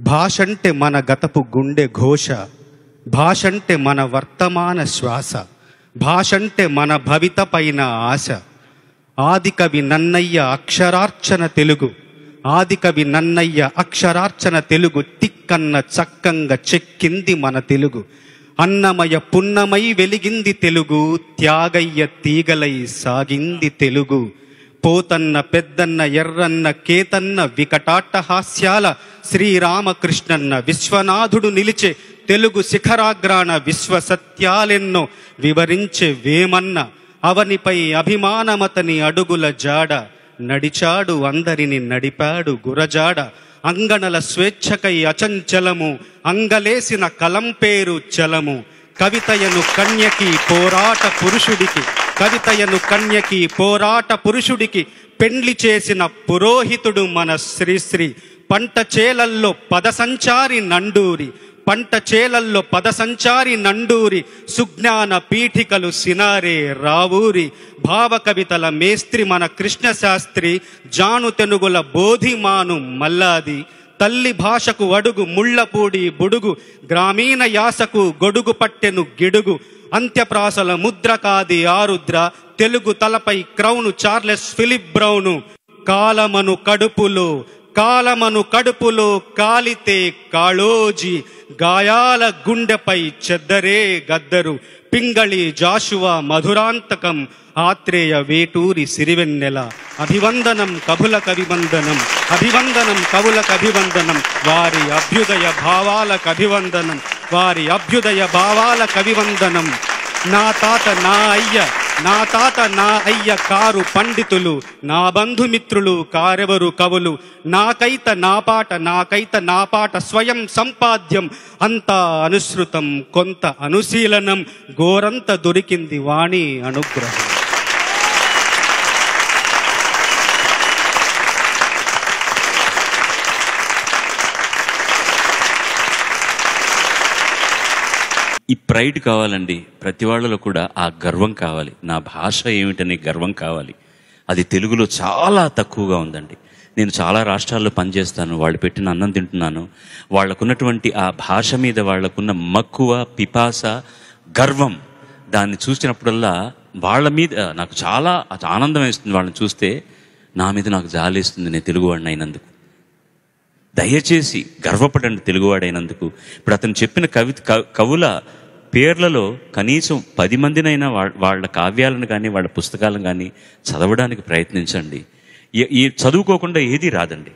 భాషంటే మన గతపు గుండె ఘోష, భాషంటే మన వర్తమాన శ్వాస, భాషంటే మన భవిత పైన ఆశ. ఆదికవి నన్నయ్య అక్షరార్చన తెలుగు, ఆదికవి నన్నయ్య అక్షరార్చన తెలుగు. తిక్కన్న చక్కంగా చెక్కింది మన తెలుగు. అన్నమయ పున్నమై వెలిగింది తెలుగు, త్యాగయ్య తీగలై సాగింది తెలుగు. పోతన్న పెద్దన్న ఎర్రన్న కేతన్న వికటాట్టహాస్యాల శ్రీరామకృష్ణన్న విశ్వనాథుడు నిలిచే తెలుగు శిఖరాగ్రాన విశ్వ సత్యాలెన్నో వివరించే వేమన్న. అవనిపై అభిమానమతని అడుగుల జాడ, నడిచాడు అందరిని నడిపాడు గురజాడ. అంగణల స్వేచ్ఛకై అచంచలము, అంగలేసిన కలం పేరు చలము. కవితయను కన్యకి పోరాట పురుషుడికి, కవితయను కన్యకి పోరాట పురుషుడికి పెండ్లి చేసిన పురోహితుడు మన శ్రీశ్రీ. పంట చేలల్లో పదసంచారి నండూరి, పంట చేలల్లో పదసంచారి నండూరి. సుజ్ఞాన పీఠికలు సినారే రావూరి. భావ కవితల మేస్త్రి మన కృష్ణశాస్త్రి. జాను తెనుగుల బోధిమాను మల్లాది. తల్లి భాషకు అడుగు ముళ్ళపూడి బుడుగు, గ్రామీణ యాసకు గొడుగు పట్టెను గిడుగు. అంత్యప్రాసల ముద్రకాది ఆరుద్ర, తెలుగు తలపై క్రౌను చార్లెస్ ఫిలిప్ బ్రౌను. కాలమను కడుపులో, కాలమను కడుపులో కాలితే కాళోజీ. గాయాల గుండెపై చెద్దరే గద్దరు. పింగళి జాషువా మధురాంతకం, ఆత్రేయ వేటూరి సిరివెన్నెల. అభివందనం కవుల కవివందనం, అభివందనం కవుల కవివందనం. వారి అభ్యుదయ భావాల కవివందనం, వారి అభ్యుదయ భావాల కవివందనం. నా తాత నా అయ్య, నా తాత నా అయ్య కారు పండితులు, నా బంధుమిత్రులు కారెవరు కవులు. నాకైత నా పాట, నాకైత నా పాట స్వయం సంపాద్యం. అంతా అనుసృతం కొంత అనుశీలనం, గోరంత దొరికింది వాణి అనుగ్రహం. ఈ ప్రైడ్ కావాలండి ప్రతి వాళ్ళలో కూడా. ఆ గర్వం కావాలి, నా భాష ఏమిటనే గర్వం కావాలి. అది తెలుగులో చాలా తక్కువగా ఉందండి. నేను చాలా రాష్ట్రాల్లో పనిచేస్తాను, వాళ్ళు పెట్టిన అన్నం తింటున్నాను. వాళ్ళకున్నటువంటి ఆ భాష మీద వాళ్ళకున్న మక్కువ, పిపాస, గర్వం, దాన్ని చూసినప్పుడల్లా వాళ్ళ మీద నాకు చాలా ఆనందం వేస్తుంది. వాళ్ళని చూస్తే నా మీద నాకు జాలేస్తుంది, నేను తెలుగువాడిని అయినందుకు. దయచేసి గర్వపడండి తెలుగువాడైనందుకు. ఇప్పుడు అతను చెప్పిన కవుల పేర్లలో కనీసం 10 మందినైనా వాళ్ళ కావ్యాలను కానీ వాళ్ళ పుస్తకాలను కానీ చదవడానికి ప్రయత్నించండి. ఈ చదువుకోకుండా ఏది రాదండి.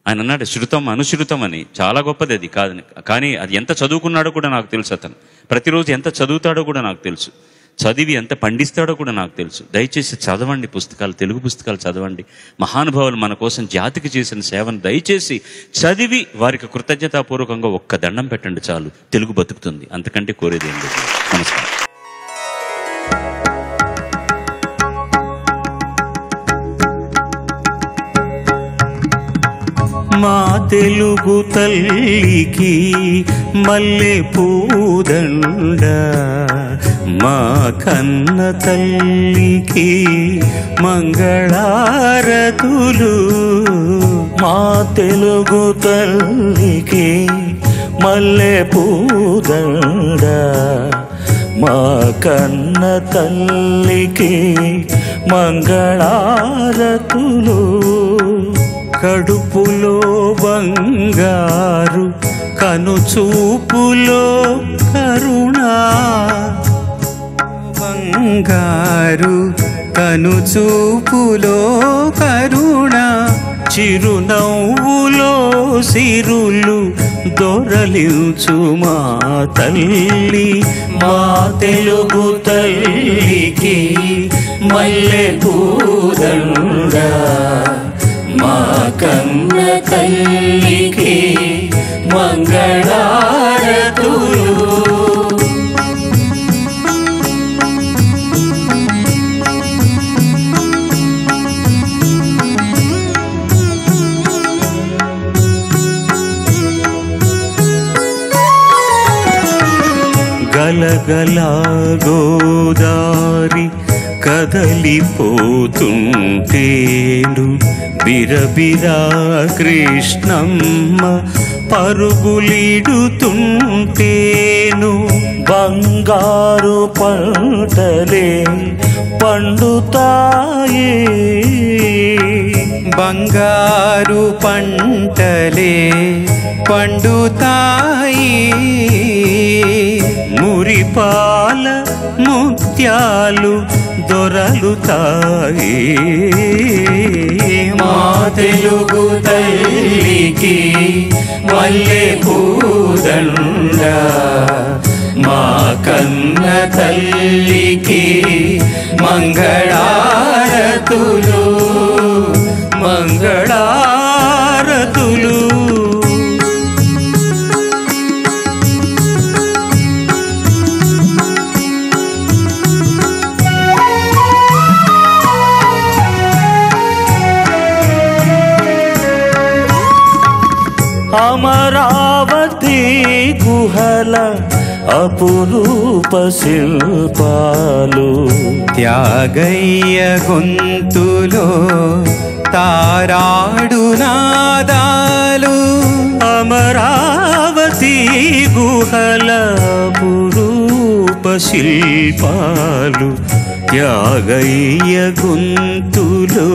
ఆయన అన్నాడు శృతం అనుశృతం అని, చాలా గొప్పది అది కాదని. కానీ అది ఎంత చదువుకున్నాడో కూడా నాకు తెలుసు. అతను ప్రతిరోజు ఎంత చదువుతాడో కూడా నాకు తెలుసు. చదివి ఎంత పండిస్తాడో కూడా నాకు తెలుసు. దయచేసి చదవండి పుస్తకాలు, తెలుగు పుస్తకాలు చదవండి. మహానుభావులు మన కోసం జాతికి చేసిన సేవను దయచేసి చదివి వారికి కృతజ్ఞతాపూర్వకంగా ఒక్క దండం పెట్టండి చాలు, తెలుగు బతుకుతుంది. అంతకంటే కోరేది ఏం లేదు. నమస్కారం. మా తెలుగు తల్లికి మల్లె పూదండ, మా కన్న తల్లికి మంగళారతులు. మా తెలుగు తల్లికి మల్లె పూదండ, మా కన్న తల్లికి మంగళారతులు. కడుపులో బంగారు, కనుచూపులో కరుణ. బంగారు కనుచూపులో కరుణ, చిరునవ్వులో సిరులు దొరలించు మా తల్లి. మా తెలుగు తల్లికి మల్లె పూదండ, మా కన్న తల్లికి మంగళారతులు. గలగల గోదారి కదలిపోతుంటేను బిరబిరా కృష్ణమ్మ పరుగులిడుతుంటేను బంగారు పంటలే పండుతాయే బంగారు పంటలే పండుతాయి మురిపాల ముత్యాలు దొరలుతాయి మా తెలుగు తల్లికి మల్లె పూదండ మా కన్న తల్లికి మంగళారతులు మంగళారతులు అమరావతి గుహల అపురూప శిల్పాలు త్యాగయ్య గొంతులో తారాడు నాదాలు అమరావతి గుహల అపురూప శిల్పాలు త్యాగయ్య గొంతులో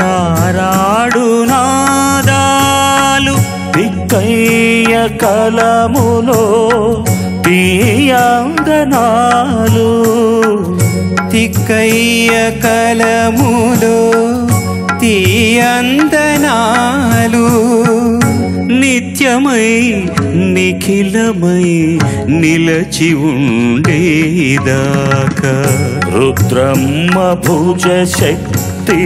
తారాడు నాదాలు తిక్కయ్య కలములో తీయంగనాలు తిక్కయ్య కలములో తీయందనాలు నిత్యమై నిఖిలమై నిలచి ఉండేదాకా రుద్రమ్మ భుజ శక్తి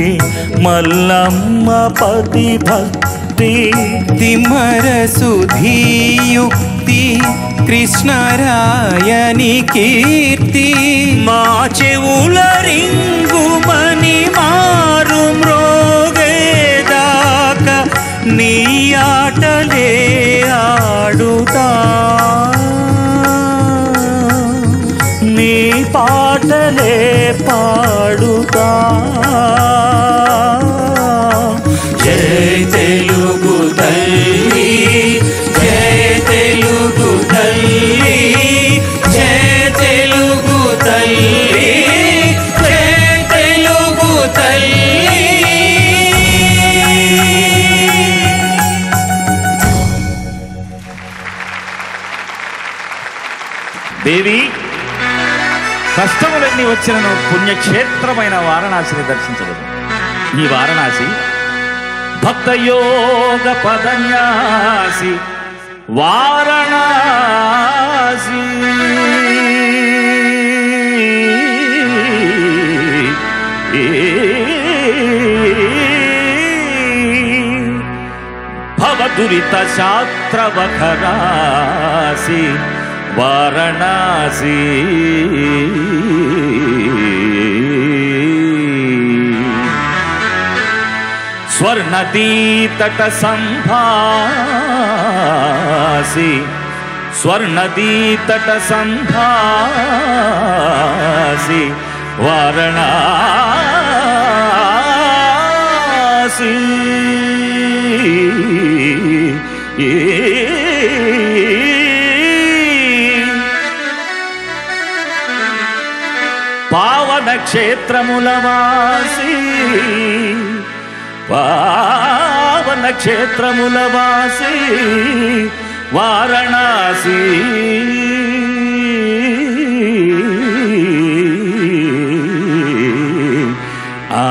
మల్లమ్మ పతి భక్తి తిమ్మర సుధీయుక్తి కృష్ణరాయని కీర్తి మా చెవుల రింగుమని మారు మ్రోగేదాకా నీ ఆటలే ఆడుతా నీ పాటలే పాడుతా జై తెలుగు తల్లి జై తెలుగు తల్లి జై తెలుగు తల్లి జై తెలుగు తల్లి. దేవి, కష్టములన్నీ వచ్చిన పుణ్యక్షేత్రమైన వారణాసిని దర్శించలేదు. ఈ వారణాసి భక్తయోగ పదన్యాసి వారణాసి. భవదురిత శాస్త్రవఖరాసి వారణాసి. స్వర్ణదీతట సంభాసి స్వర్ణదీతట సంభాసి వారణాసి. పావన క్షేత్రముల వాసి పావన క్షేత్రముల వాసి వారణాసి. ఆ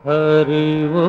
హరి ఓ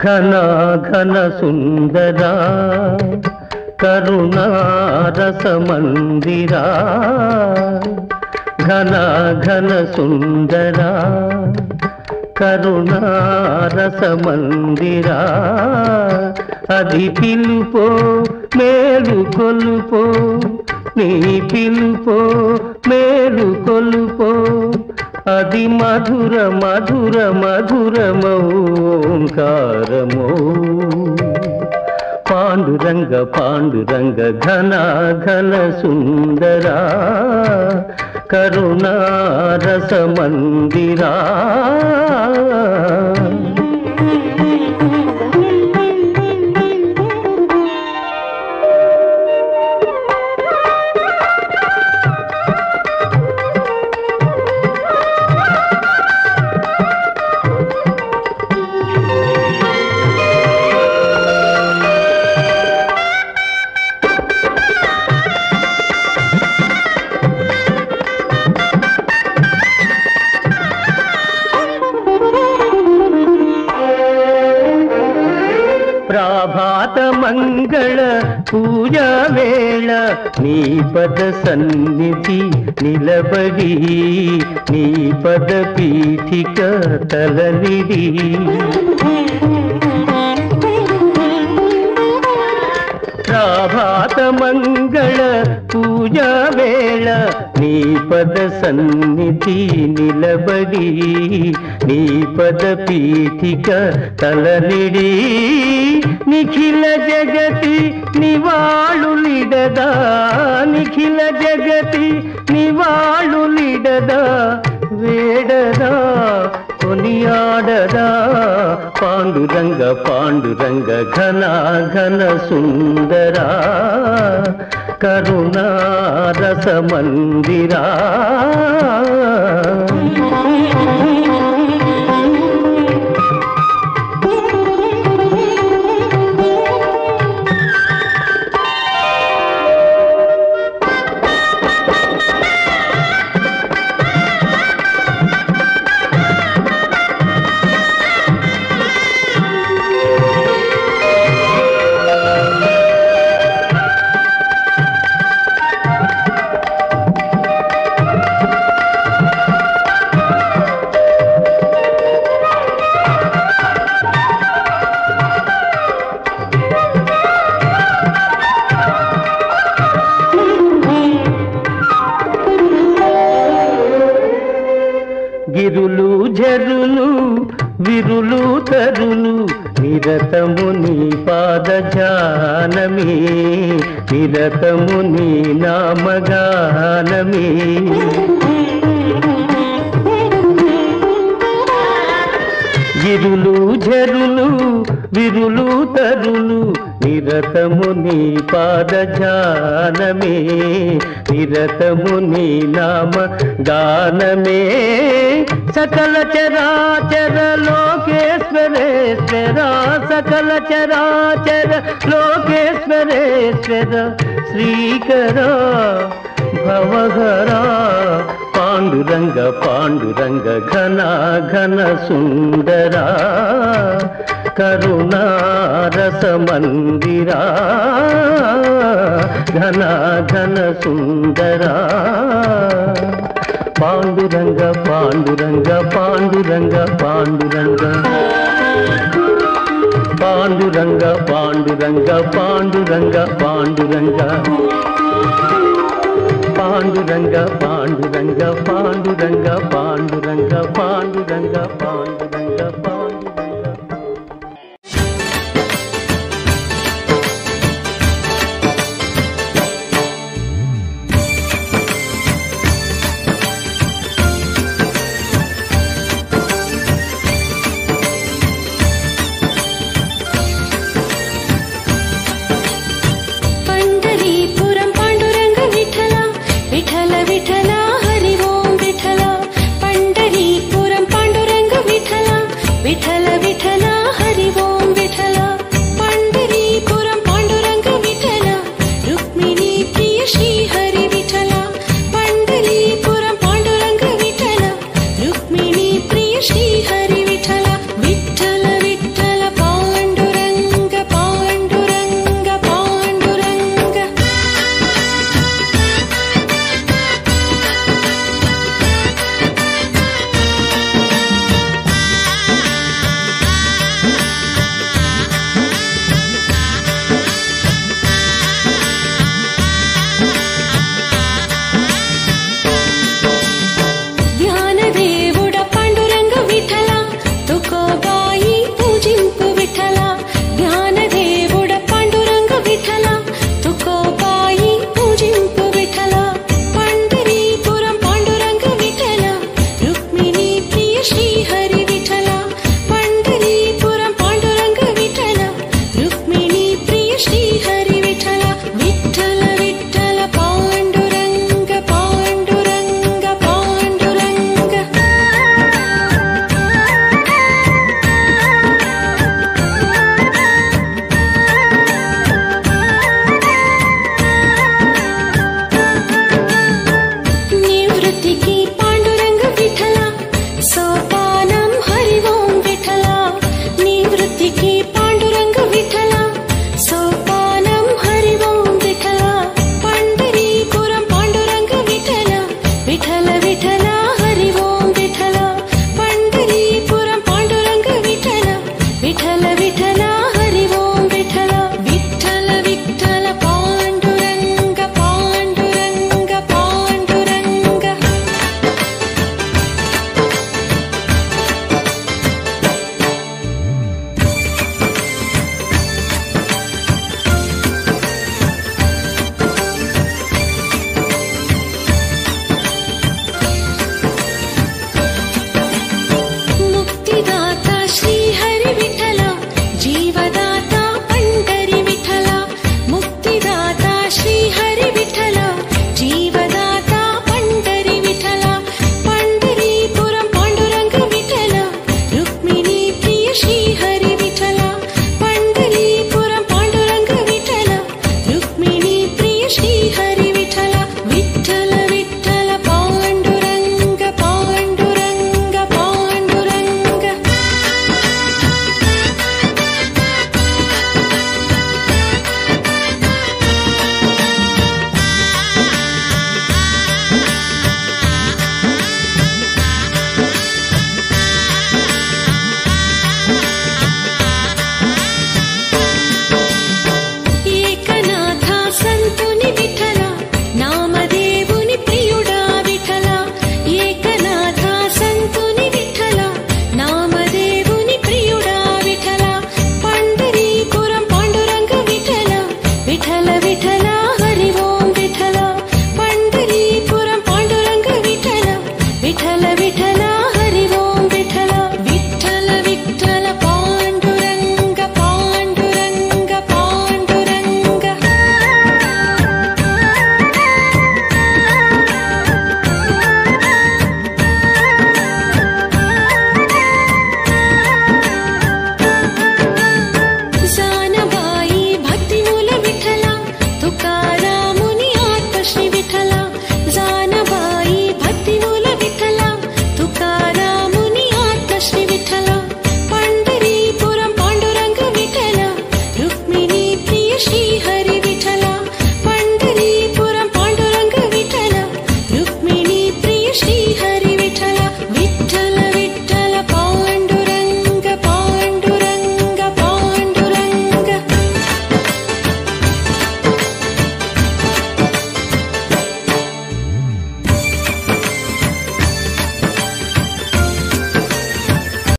ఘన ఘన సుందరా కరుణారస మందిరా ఘన ఘన సుందరా కరుణారస మందిరా అది పిలుపో మేలు కొలుపో నీ పిలుపో మేలు కొలుపో అది మధుర మధుర మధురమౌంకారమో పాండురంగ పాండురంగ ఘన ఘన సుందరా కరుణారస మందిరా ప్రభాత మంగళ పూజా వేళ నీ పద సన్నిధి నిలబడి నీ పద పీఠిక తలనిడి ప్రభాత మంగళ పూజా వేళ నీ పద సన్నిధి నిలబడి నీ పద పీఠిక తలనిడి నిఖిల జగతి నివాళులిడదా నిఖిల జగతి నివాళులిడదా వేడదా కొనియాడదా పాండురంగ పాండురంగ ఘన ఘన సుందరా కరుణారస మందిరా గిరులు జరులు విరులు తరులు నిరతము నీ పాద జానమే నిరతము నీ నామగానమే గిరులు జరులు విరులు తరులు నిరతము నీ పాద జానమే నిరతము నీ నామ గానమే సకల చరాచర లోకేశ్వరేశ్వర సకల చరాచర లోకేశ్వరేశ్వర శ్రీకర భవహరా పాండురంగ పాండురంగ ఘన ఘన సుందరా కరుణారస మందిరా ఘన ఘన సుందరా పాండురంగ పాండురంగ పాండురంగ పాండురంగ పాండురంగ పాండురంగ పాండురంగ పాండురంగ పాండురంగ పాండురంగ పాండురంగ పాండురంగ పాండురంగ పాండురంగ పాండురంగ विठला బ్రతికి